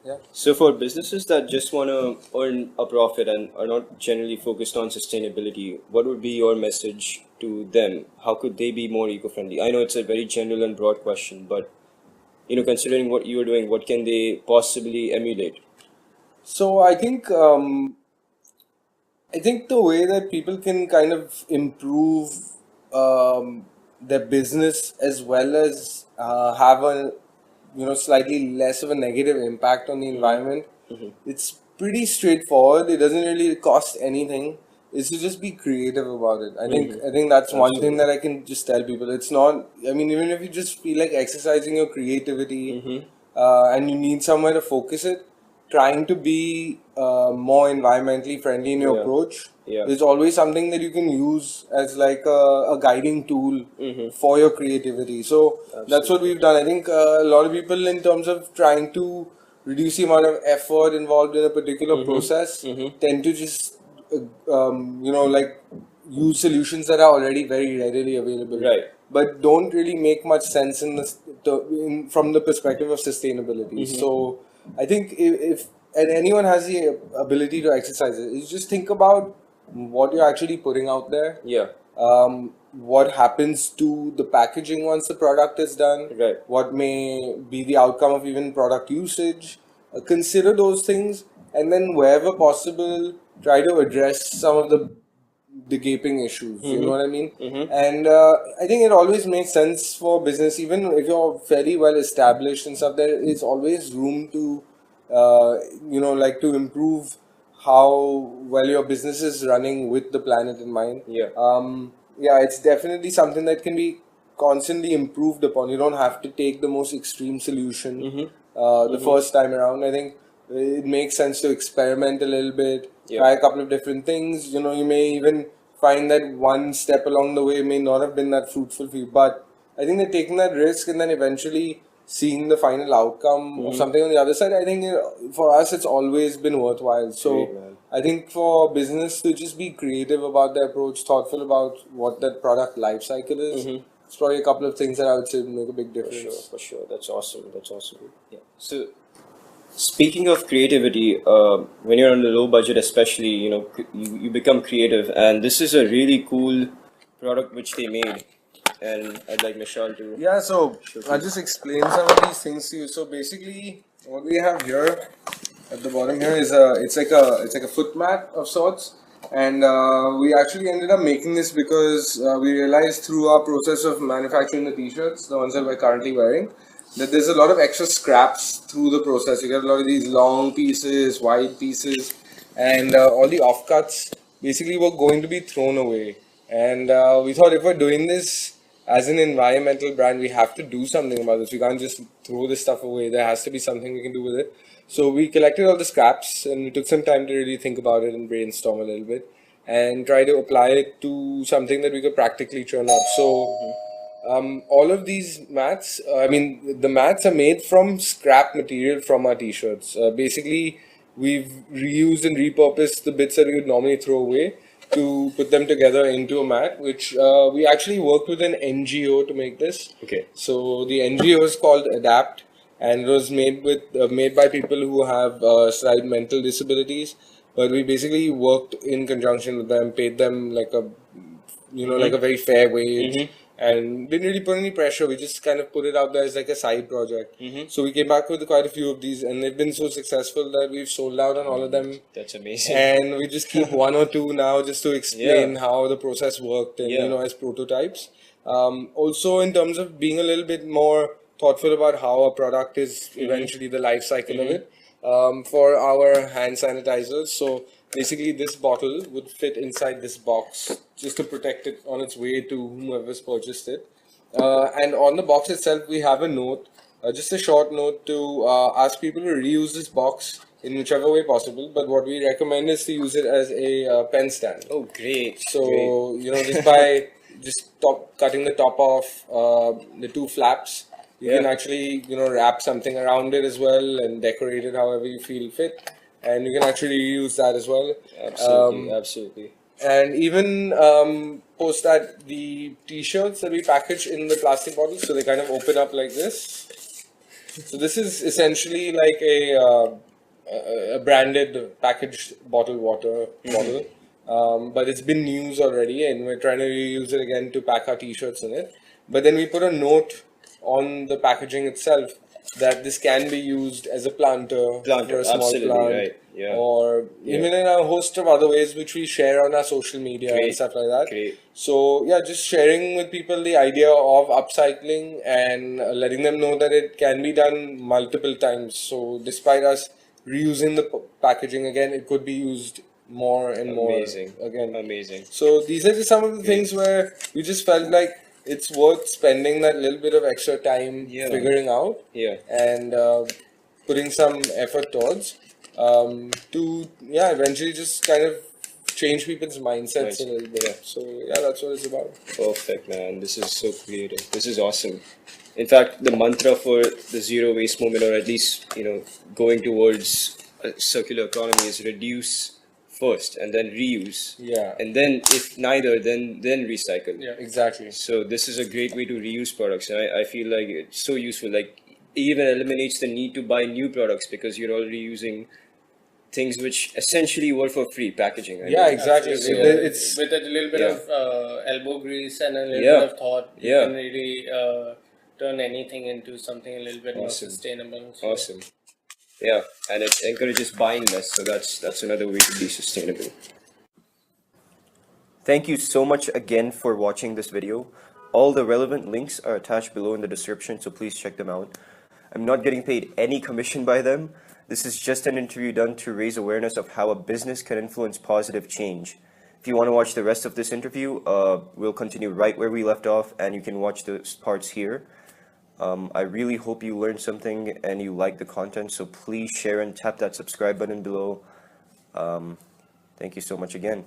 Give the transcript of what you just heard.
Yeah. So for businesses that just want to earn a profit and are not generally focused on sustainability, what would be your message to them? How could they be more eco-friendly? I know it's a very general and broad question, but considering what you're doing, what can they possibly emulate? So I think the way that people can kind of improve their business as well as have a slightly less of a negative impact on the environment, it's pretty straightforward. It doesn't really cost anything. Is to just be creative about it. I think that's one thing Absolutely. that I can just tell people. It's not. I mean, even if you just feel like exercising your creativity, and you need somewhere to focus it, trying to be more environmentally friendly in your Yeah. approach Yeah. is always something that you can use as like a guiding tool for your creativity. So that's what Absolutely. we've done. I think a lot of people, in terms of trying to reduce the amount of effort involved in a particular process, tend to just like use solutions that are already very readily available, Right. but don't really make much sense from the perspective of sustainability. So I think if and anyone has the ability to exercise it, is just think about what you're actually putting out there. Yeah. What happens to the packaging once the product is done? Right. What may be the outcome of even product usage? Consider those things, and then wherever possible, try to address some of the gaping issues. You know what I mean? And I think it always makes sense for business, even if you're fairly well established and stuff. There is always room to, like to improve how well your business is running with the planet in mind. Yeah. Yeah, it's definitely something that can be constantly improved upon. You don't have to take the most extreme solution the first time around. I think it makes sense to experiment a little bit, Yeah. try a couple of different things. You may even find that one step along the way may not have been that fruitful for you, but I think that taking that risk and then eventually seeing the final outcome of something on the other side, I think for us it's always been worthwhile. So Great, man. I think for business to just be creative about their approach, thoughtful about what that product life cycle is, it's probably a couple of things that I would say make a big For sure, difference. for sure. That's awesome. That's awesome. Yeah. So speaking of creativity, when you're on a low budget, especially, you become creative, and this is a really cool product which they made, and I'd like Michelle to Yeah, so I'll showcase. just explain some of these things to you. So basically, what we have here at the bottom here is it's like a foot mat of sorts, and we actually ended up making this because we realized through our process of manufacturing the t-shirts, the ones that we're currently wearing, that there's a lot of extra scraps through the process. You get a lot of these long pieces, wide pieces, and all the offcuts basically were going to be thrown away. And we thought, if we're doing this as an environmental brand, we have to do something about this. We can't just throw this stuff away. There has to be something we can do with it. So we collected all the scraps and we took some time to really think about it and brainstorm a little bit and try to apply it to something that we could practically turn up. So all of these mats, the mats are made from scrap material from our t-shirts. Basically, we've reused and repurposed the bits that we would normally throw away to put them together into a mat, which we actually worked with an NGO to make this. Okay. So the NGO is called Adapt, and it was made by people who have slight mental disabilities. But we basically worked in conjunction with them, paid them like a very fair wage, and didn't really put any pressure. We just kind of put it out there as like a side project. So we came back with quite a few of these, and they've been so successful that we've sold out on all of them. That's amazing. And we just keep one or two now just to explain Yeah. how the process worked and Yeah. as prototypes. Also, in terms of being a little bit more thoughtful about how a product is eventually the life cycle of it, for our hand sanitizers. So basically, this bottle would fit inside this box just to protect it on its way to whomever's purchased it. And on the box itself, we have a note, just a short note to ask people to reuse this box in whichever way possible. But what we recommend is to use it as a pen stand. Oh, great. So Great. just by cutting the top off the two flaps, you can Yeah. actually wrap something around it as well and decorate it however you feel fit, and you can actually use that as well. Absolutely. Absolutely. And even post that the t-shirts that we package in the plastic bottles, so they kind of open up like this. So this is essentially like a branded packaged bottled water bottle, but it's been used already, and we're trying to reuse it again to pack our t-shirts in it. But then we put a note on the packaging itself that this can be used as a planter for Planter, a small absolutely plant, right. Yeah. or even in a host of other ways which we share on our social media and Great. stuff like that. Great. So yeah, just sharing with people the idea of upcycling and letting them know that it can be done multiple times. So despite us reusing the packaging again, it could be used more and more Amazing. again. Amazing. So these are just some of the Great. things where we just felt like it's worth spending that little bit of extra time Yeah. figuring out Yeah. and putting some effort towards to eventually just kind of change people's mindsets a little bit. Yeah. So yeah, that's what it's about. Perfect, man. This is so creative. This is awesome. In fact, the mantra for the zero waste movement, or at least, going towards a circular economy, is reduce first and then reuse. Yeah. And then, if neither, then recycle. Yeah, exactly. So this is a great way to reuse products, and I feel like it's so useful. Like, even eliminates the need to buy new products because you're already using things which essentially were for free packaging. I Yeah, mean. exactly. Absolutely. It's With a little bit Yeah. of elbow grease and a little Yeah. bit of thought, you Yeah. can really turn anything into something a little bit more Awesome. sustainable. So Awesome. Yeah, and it encourages buying less, so that's another way to be sustainable. Thank you so much again for watching this video. All the relevant links are attached below in the description, so please check them out. I'm not getting paid any commission by them. This is just an interview done to raise awareness of how a business can influence positive change. If you want to watch the rest of this interview, we'll continue right where we left off, and you can watch the parts here. I really hope you learned something and you like the content, so please share and tap that subscribe button below. Thank you so much again.